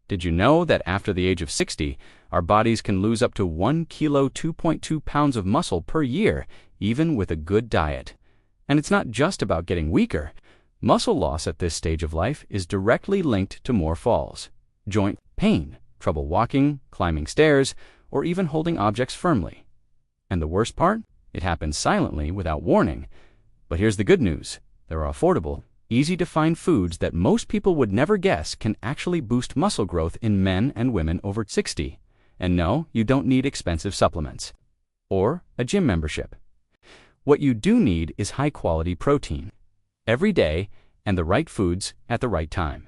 Did you know that after the age of 60, our bodies can lose up to 1 kilo 2.2 pounds of muscle per year, even with a good diet? And it's not just about getting weaker. Muscle loss at this stage of life is directly linked to more falls, joint pain, trouble walking, climbing stairs, or even holding objects firmly. And the worst part? It happens silently without warning. But here's the good news. There are affordable, easy-to-find foods that most people would never guess can actually boost muscle growth in men and women over 60. And no, you don't need expensive supplements or a gym membership. What you do need is high-quality protein every day and the right foods at the right time.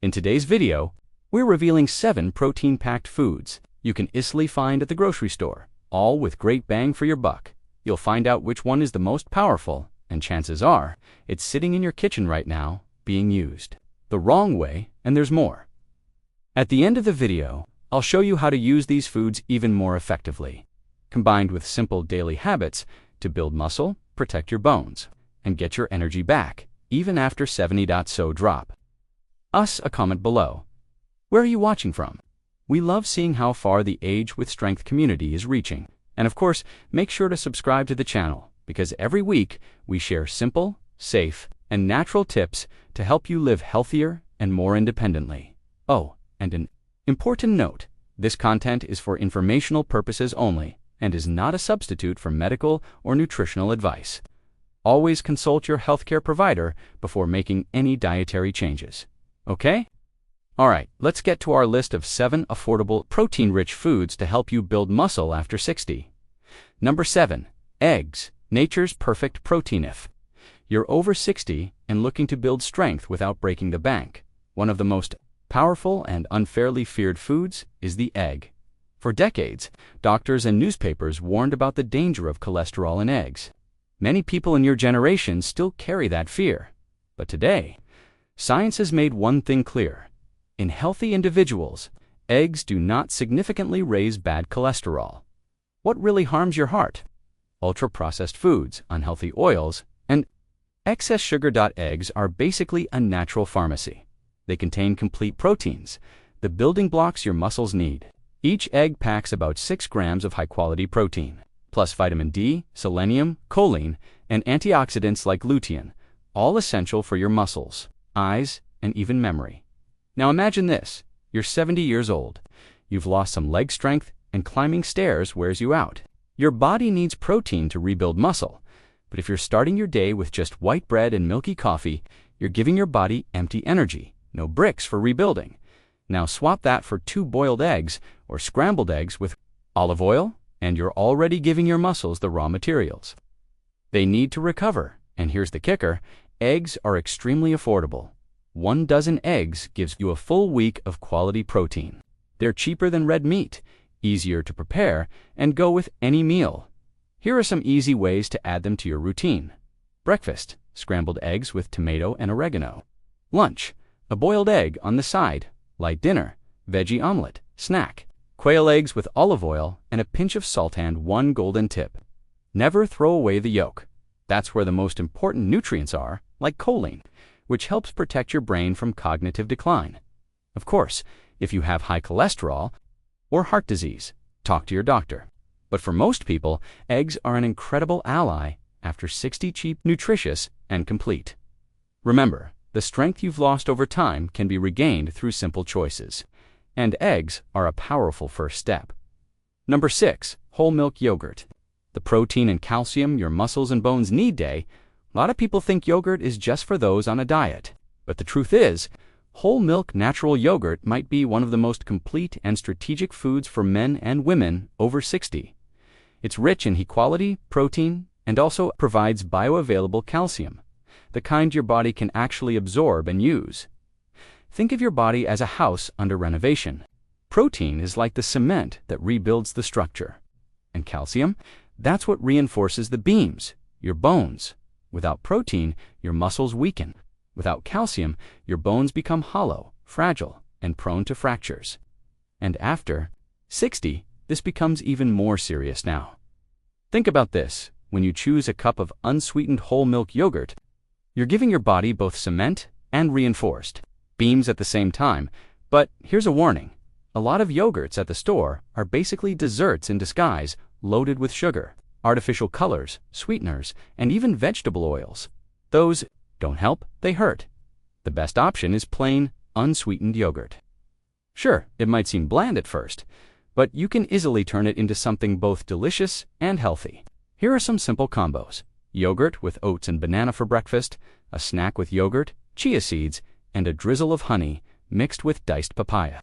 In today's video, we're revealing 7 protein-packed foods you can easily find at the grocery store, all with great bang for your buck. You'll find out which one is the most powerful, and chances are, it's sitting in your kitchen right now, being used the wrong way, and there's more. At the end of the video, I'll show you how to use these foods even more effectively, combined with simple daily habits to build muscle, protect your bones, and get your energy back, even after 70. Drop us a comment below. Where are you watching from? We love seeing how far the Age with Strength community is reaching. And of course, make sure to subscribe to the channel, because every week we share simple, safe, and natural tips to help you live healthier and more independently. Oh, and an important note, this content is for informational purposes only and is not a substitute for medical or nutritional advice. Always consult your healthcare provider before making any dietary changes. Okay? Alright, let's get to our list of 7 affordable, protein-rich foods to help you build muscle after 60. Number 7. Eggs, nature's perfect protein. If you're over 60 and looking to build strength without breaking the bank, one of the most powerful and unfairly feared foods is the egg. For decades, doctors and newspapers warned about the danger of cholesterol in eggs. Many people in your generation still carry that fear. But today, science has made one thing clear. In healthy individuals, eggs do not significantly raise bad cholesterol. What really harms your heart? Ultra-processed foods, unhealthy oils, and excess sugar. Eggs are basically a natural pharmacy. They contain complete proteins, the building blocks your muscles need. Each egg packs about 6 grams of high-quality protein, plus vitamin D, selenium, choline, and antioxidants like lutein, all essential for your muscles, eyes, and even memory. Now imagine this. You're 70 years old. You've lost some leg strength, and climbing stairs wears you out. Your body needs protein to rebuild muscle. But if you're starting your day with just white bread and milky coffee, you're giving your body empty energy, no bricks for rebuilding. Now swap that for 2 boiled eggs or scrambled eggs with olive oil, and you're already giving your muscles the raw materials they need to recover. And here's the kicker. Eggs are extremely affordable. 1 dozen eggs gives you a full week of quality protein. They're cheaper than red meat, easier to prepare, and go with any meal. Here are some easy ways to add them to your routine. Breakfast, scrambled eggs with tomato and oregano. Lunch, a boiled egg on the side. Light dinner, veggie omelet. Snack, quail eggs with olive oil and a pinch of salt. And one golden tip: never throw away the yolk. That's where the most important nutrients are, like choline, which helps protect your brain from cognitive decline. Of course, if you have high cholesterol or heart disease, talk to your doctor. But for most people, eggs are an incredible ally after 60. Cheap, nutritious, and complete. Remember, the strength you've lost over time can be regained through simple choices, and eggs are a powerful first step. Number 6. Whole milk yogurt. The protein and calcium your muscles and bones need day. A lot of people think yogurt is just for those on a diet. But the truth is, whole milk natural yogurt might be one of the most complete and strategic foods for men and women over 60. It's rich in high-quality protein and also provides bioavailable calcium, the kind your body can actually absorb and use. Think of your body as a house under renovation. Protein is like the cement that rebuilds the structure. And calcium, that's what reinforces the beams, your bones. Without protein, your muscles weaken. Without calcium, your bones become hollow, fragile, and prone to fractures. And after 60, this becomes even more serious now. Think about this. When you choose a cup of unsweetened whole milk yogurt, you're giving your body both cement and reinforced beams at the same time, But here's a warning. A lot of yogurts at the store are basically desserts in disguise, loaded with sugar, artificial colors, sweeteners, and even vegetable oils. Those don't help, they hurt. The best option is plain, unsweetened yogurt. Sure, it might seem bland at first, but you can easily turn it into something both delicious and healthy. Here are some simple combos: yogurt with oats and banana for breakfast, a snack with yogurt, chia seeds, and a drizzle of honey mixed with diced papaya,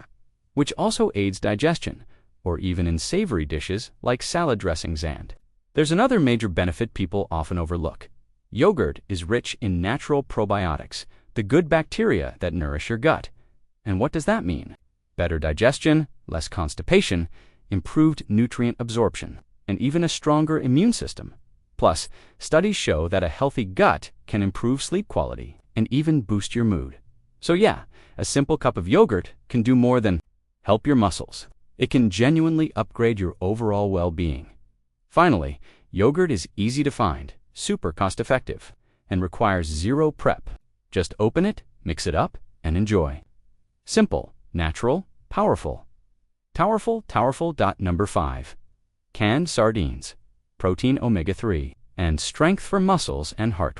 which also aids digestion, or even in savory dishes like salad dressings. And there's another major benefit people often overlook. Yogurt is rich in natural probiotics, the good bacteria that nourish your gut. And what does that mean? Better digestion, less constipation, improved nutrient absorption, and even a stronger immune system. Plus, studies show that a healthy gut can improve sleep quality and even boost your mood. So yeah, a simple cup of yogurt can do more than help your muscles. It can genuinely upgrade your overall well-being. Finally, yogurt is easy to find, super cost-effective, and requires zero prep. Just open it, mix it up, and enjoy. Simple, natural, powerful. Powerful. Number 5. Canned sardines, protein omega-3, and strength for muscles and heart.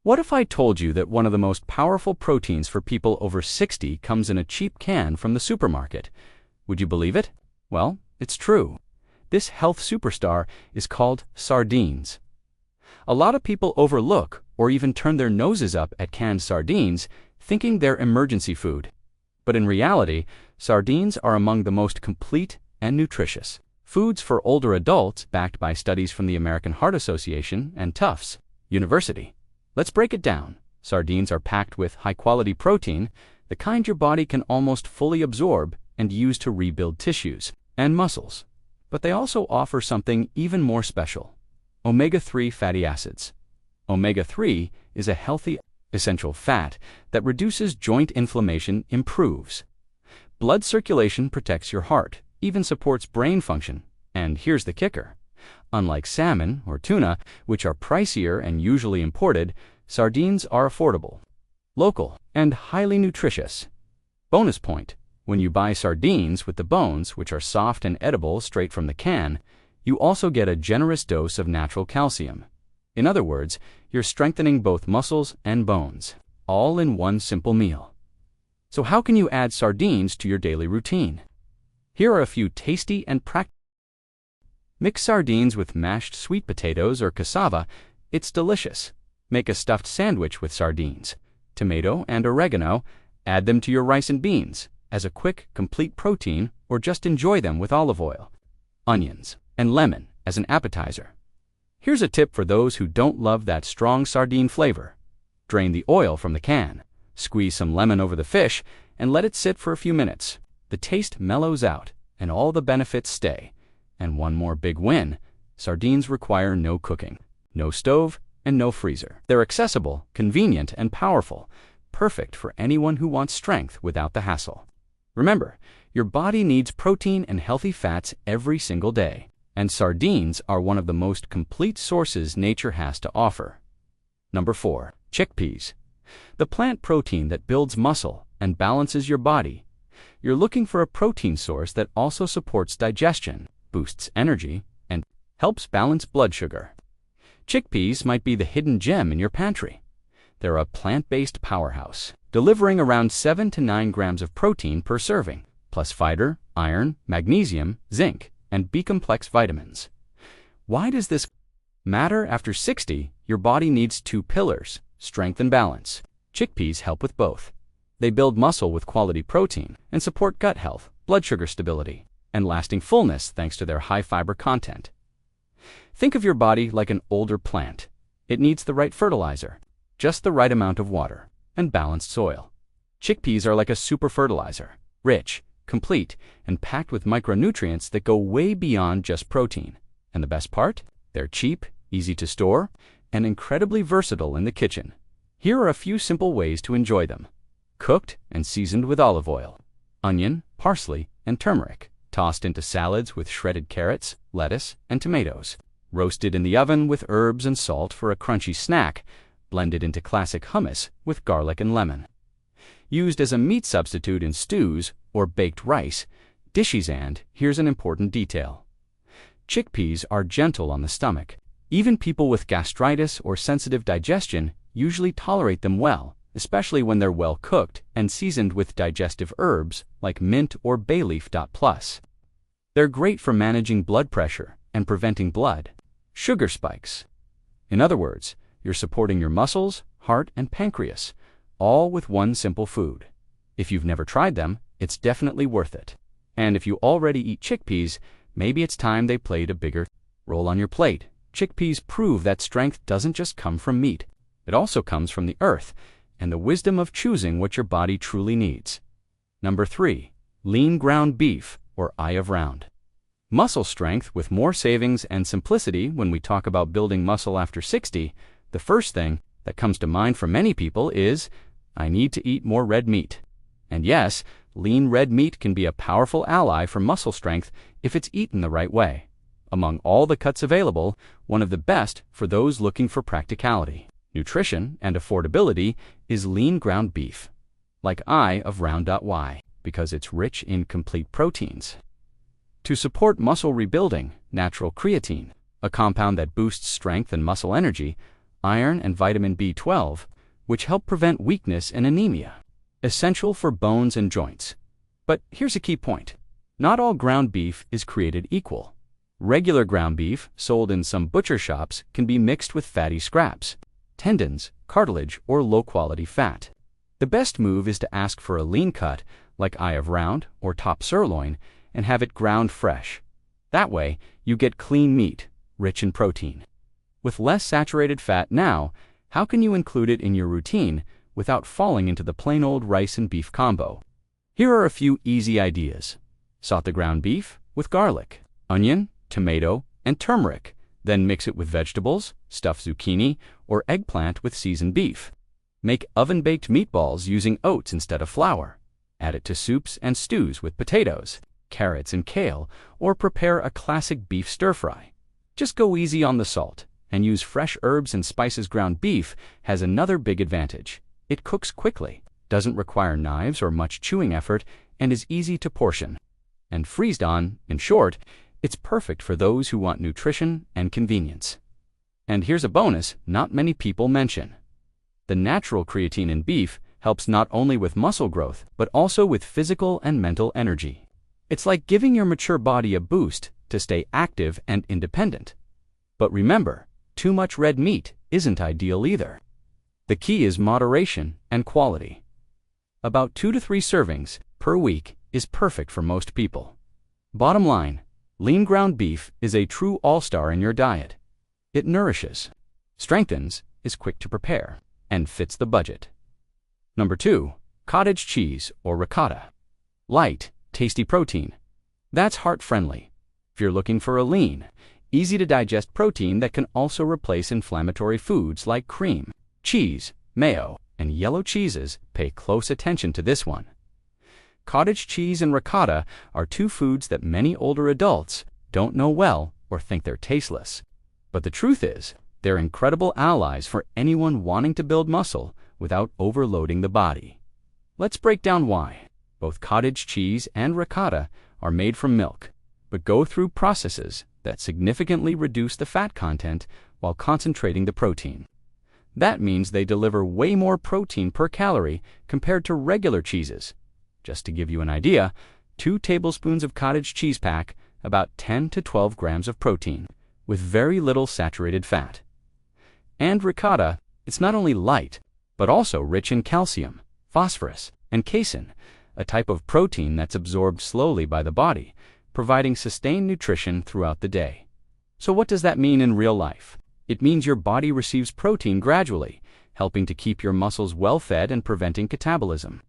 What if I told you that one of the most powerful proteins for people over 60 comes in a cheap can from the supermarket? Would you believe it? Well, it's true. This health superstar is called sardines. A lot of people overlook or even turn their noses up at canned sardines, thinking they're emergency food. But in reality, sardines are among the most complete and nutritious foods for older adults, backed by studies from the American Heart Association and Tufts University. Let's break it down. Sardines are packed with high-quality protein, the kind your body can almost fully absorb and use to rebuild tissues and muscles. But they also offer something even more special: omega-3 fatty acids. Omega-3 is a healthy, essential fat that reduces joint inflammation, improves blood circulation, protects your heart, even supports brain function. And here's the kicker. Unlike salmon or tuna, which are pricier and usually imported, sardines are affordable, local, and highly nutritious. Bonus point: when you buy sardines with the bones, which are soft and edible straight from the can, you also get a generous dose of natural calcium. In other words, you're strengthening both muscles and bones, all in one simple meal. So how can you add sardines to your daily routine? Here are a few tasty and practical. Mix sardines with mashed sweet potatoes or cassava. It's delicious. Make a stuffed sandwich with sardines, tomato, and oregano. Add them to your rice and beans as a quick, complete protein, or just enjoy them with olive oil, onions, and lemon as an appetizer. Here's a tip for those who don't love that strong sardine flavor. Drain the oil from the can, squeeze some lemon over the fish, and let it sit for a few minutes. The taste mellows out, and all the benefits stay. And one more big win: sardines require no cooking, no stove, and no freezer. They're accessible, convenient, and powerful, perfect for anyone who wants strength without the hassle. Remember, your body needs protein and healthy fats every single day, and sardines are one of the most complete sources nature has to offer. Number 4. Chickpeas, the plant protein that builds muscle and balances your body. You're looking for a protein source that also supports digestion, boosts energy, and helps balance blood sugar. Chickpeas might be the hidden gem in your pantry. They're a plant-based powerhouse, delivering around 7 to 9 grams of protein per serving, plus fiber, iron, magnesium, zinc, and B-complex vitamins. Why does this matter? After 60, your body needs 2 pillars: strength and balance. Chickpeas help with both. They build muscle with quality protein and support gut health, blood sugar stability, and lasting fullness thanks to their high fiber content. Think of your body like an older plant. It needs the right fertilizer, just the right amount of water, and balanced soil. Chickpeas are like a super fertilizer, rich, complete, and packed with micronutrients that go way beyond just protein. And the best part? They're cheap, easy to store, and incredibly versatile in the kitchen. Here are a few simple ways to enjoy them. Cooked and seasoned with olive oil, onion, parsley, and turmeric, tossed into salads with shredded carrots, lettuce, and tomatoes. Roasted in the oven with herbs and salt for a crunchy snack, blended into classic hummus with garlic and lemon. used as a meat substitute in stews or baked rice dishes. And here's an important detail. Chickpeas are gentle on the stomach. Even people with gastritis or sensitive digestion usually tolerate them well, especially when they're well cooked and seasoned with digestive herbs like mint or bay leaf. Plus, they're great for managing blood pressure and preventing blood sugar spikes. In other words, you're supporting your muscles, heart, and pancreas, all with one simple food. If you've never tried them, it's definitely worth it. And if you already eat chickpeas, maybe it's time they played a bigger role on your plate. Chickpeas prove that strength doesn't just come from meat. It also comes from the earth and the wisdom of choosing what your body truly needs. Number 3. Lean ground beef, or eye of round. Muscle strength with more savings and simplicity. When we talk about building muscle after 60, the first thing that comes to mind for many people is, I need to eat more red meat. And yes, lean red meat can be a powerful ally for muscle strength if it's eaten the right way. Among all the cuts available, one of the best for those looking for practicality, nutrition, and affordability is lean ground beef, like eye of round. Why? Because it's rich in complete proteins. To support muscle rebuilding, natural creatine, a compound that boosts strength and muscle energy, iron and vitamin B12, which help prevent weakness and anemia, essential for bones and joints. But here's a key point. Not all ground beef is created equal. Regular ground beef, sold in some butcher shops, can be mixed with fatty scraps, tendons, cartilage, or low-quality fat. The best move is to ask for a lean cut, like eye of round or top sirloin, and have it ground fresh. That way, you get clean meat, rich in protein. With less saturated fat now, how can you include it in your routine without falling into the plain old rice and beef combo? Here are a few easy ideas. Saute ground beef with garlic, onion, tomato, and turmeric. Then mix it with vegetables, stuff zucchini, or eggplant with seasoned beef. Make oven-baked meatballs using oats instead of flour. Add it to soups and stews with potatoes, carrots, and kale, or prepare a classic beef stir-fry. Just go easy on the salt and use fresh herbs and spices. Ground beef has another big advantage. It cooks quickly, doesn't require knives or much chewing effort, and is easy to portion and freeze on. In short, it's perfect for those who want nutrition and convenience. And here's a bonus not many people mention. The natural creatine in beef helps not only with muscle growth, but also with physical and mental energy. It's like giving your mature body a boost to stay active and independent. But remember, too much red meat isn't ideal either. The key is moderation and quality. About 2 to 3 servings per week is perfect for most people. Bottom line, lean ground beef is a true all-star in your diet. It nourishes, strengthens, is quick to prepare, and fits the budget. Number 2. Cottage cheese or ricotta. Light, tasty protein. That's heart-friendly. If you're looking for a lean, easy-to-digest protein that can also replace inflammatory foods like cream, cheese, mayo, and yellow cheeses, pay close attention to this one. Cottage cheese and ricotta are 2 foods that many older adults don't know well or think they're tasteless. But the truth is, they're incredible allies for anyone wanting to build muscle without overloading the body. Let's break down why. Both cottage cheese and ricotta are made from milk, but go through processes that significantly reduce the fat content while concentrating the protein. That means they deliver way more protein per calorie compared to regular cheeses. Just to give you an idea, 2 tablespoons of cottage cheese pack about 10 to 12 grams of protein, with very little saturated fat. And ricotta, it's not only light, but also rich in calcium, phosphorus, and casein, a type of protein that's absorbed slowly by the body, providing sustained nutrition throughout the day. So what does that mean in real life? It means your body receives protein gradually, helping to keep your muscles well-fed and preventing catabolism.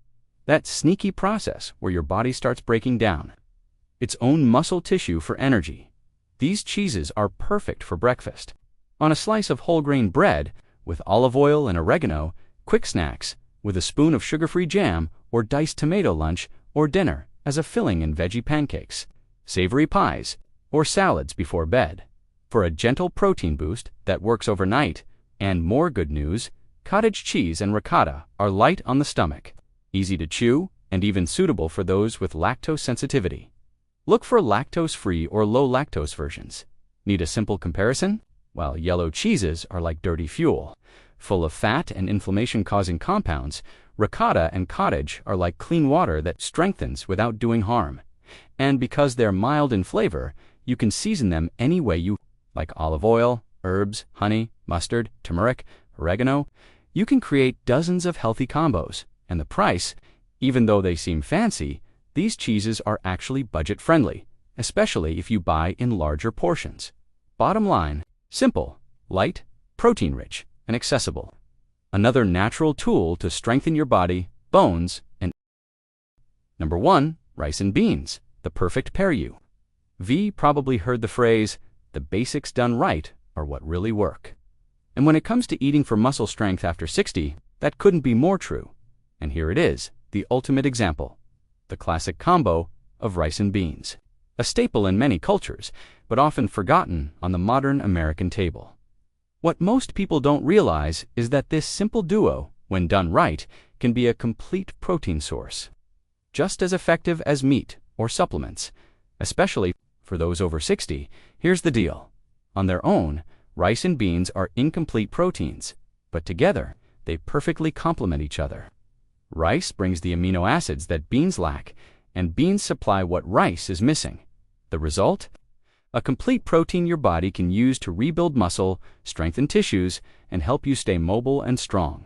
That sneaky process where your body starts breaking down its own muscle tissue for energy. These cheeses are perfect for breakfast. On a slice of whole grain bread, with olive oil and oregano, quick snacks, with a spoon of sugar-free jam, or diced tomato lunch or dinner as a filling in veggie pancakes, savory pies, or salads before bed. For a gentle protein boost that works overnight, and more good news, cottage cheese and ricotta are light on the stomach. easy to chew, and even suitable for those with lactose sensitivity. Look for lactose-free or low-lactose versions. Need a simple comparison? While yellow cheeses are like dirty fuel, full of fat and inflammation-causing compounds, ricotta and cottage are like clean water that strengthens without doing harm. And because they're mild in flavor, you can season them any way you like: olive oil, herbs, honey, mustard, turmeric, oregano. You can create dozens of healthy combos, and the price, even though they seem fancy, these cheeses are actually budget-friendly, especially if you buy in larger portions. Bottom line: simple, light, protein-rich, and accessible. Another natural tool to strengthen your body, bones, and Number 1. Rice and beans, the perfect pair. V probably heard the phrase, "The basics done right are what really work." And when it comes to eating for muscle strength after 60, that couldn't be more true. And here it is, the ultimate example: the classic combo of rice and beans. A staple in many cultures, but often forgotten on the modern American table. What most people don't realize is that this simple duo, when done right, can be a complete protein source. Just as effective as meat or supplements, especially for those over 60. Here's the deal. On their own, rice and beans are incomplete proteins, but together, they perfectly complement each other. Rice brings the amino acids that beans lack, and beans supply what rice is missing. The result? A complete protein your body can use to rebuild muscle, strengthen tissues, and help you stay mobile and strong.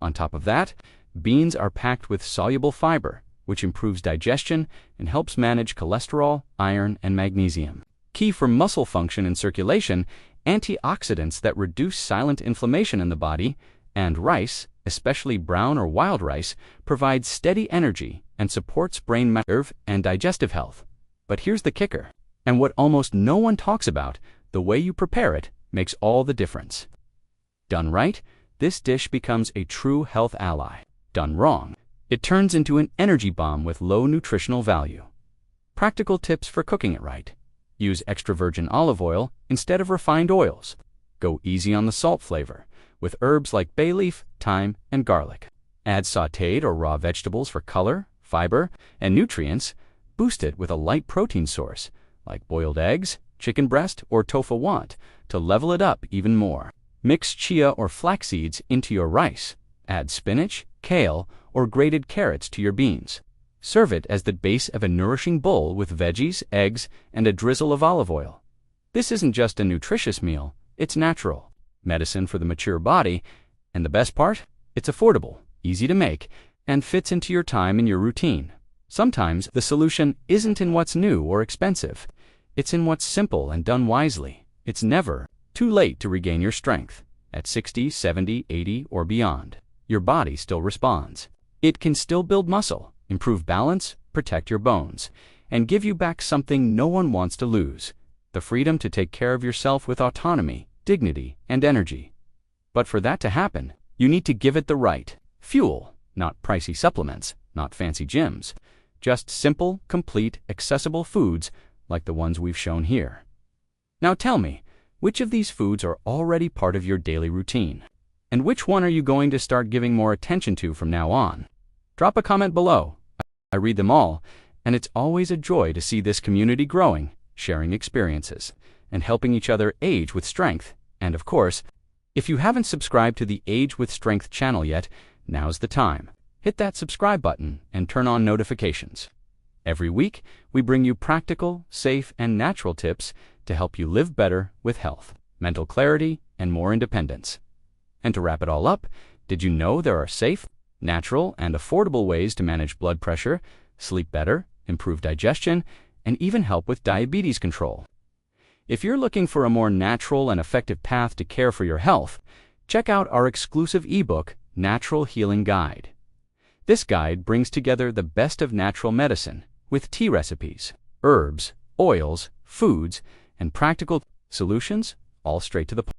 On top of that, beans are packed with soluble fiber, which improves digestion and helps manage cholesterol, iron, and magnesium. Key for muscle function and circulation, antioxidants that reduce silent inflammation in the body, and rice, especially brown or wild rice, provides steady energy and supports brain nerve and digestive health. But here's the kicker, and what almost no one talks about: the way you prepare it makes all the difference. Done right, this dish becomes a true health ally. Done wrong, it turns into an energy bomb with low nutritional value. Practical tips for cooking it right: use extra virgin olive oil instead of refined oils. Go easy on the salt flavor, with herbs like bay leaf, thyme, and garlic. Add sautéed or raw vegetables for color, fiber, and nutrients. Boost it with a light protein source, like boiled eggs, chicken breast, or tofu to level it up even more. Mix chia or flax seeds into your rice. Add spinach, kale, or grated carrots to your beans. Serve it as the base of a nourishing bowl with veggies, eggs, and a drizzle of olive oil. This isn't just a nutritious meal, it's natural medicine for the mature body, and the best part? It's affordable, easy to make, and fits into your time and your routine. Sometimes the solution isn't in what's new or expensive. It's in what's simple and done wisely. It's never too late to regain your strength. At 60, 70, 80, or beyond, your body still responds. It can still build muscle, improve balance, protect your bones, and give you back something no one wants to lose: the freedom to take care of yourself with autonomy, dignity, and energy. But for that to happen, you need to give it the right fuel, not pricey supplements, not fancy gyms. Just simple, complete, accessible foods like the ones we've shown here. Now tell me, which of these foods are already part of your daily routine? And which one are you going to start giving more attention to from now on? Drop a comment below. I read them all, and it's always a joy to see this community growing, sharing experiences, and helping each other age with strength. And of course, if you haven't subscribed to the Age with Strength channel yet, now's the time. Hit that subscribe button and turn on notifications. Every week, we bring you practical, safe, and natural tips to help you live better with health, mental clarity, and more independence. And to wrap it all up, did you know there are safe, natural, and affordable ways to manage blood pressure, sleep better, improve digestion, and even help with diabetes control? If you're looking for a more natural and effective path to care for your health, check out our exclusive ebook, Natural Healing Guide. This guide brings together the best of natural medicine with tea recipes, herbs, oils, foods, and practical solutions, all straight to the point.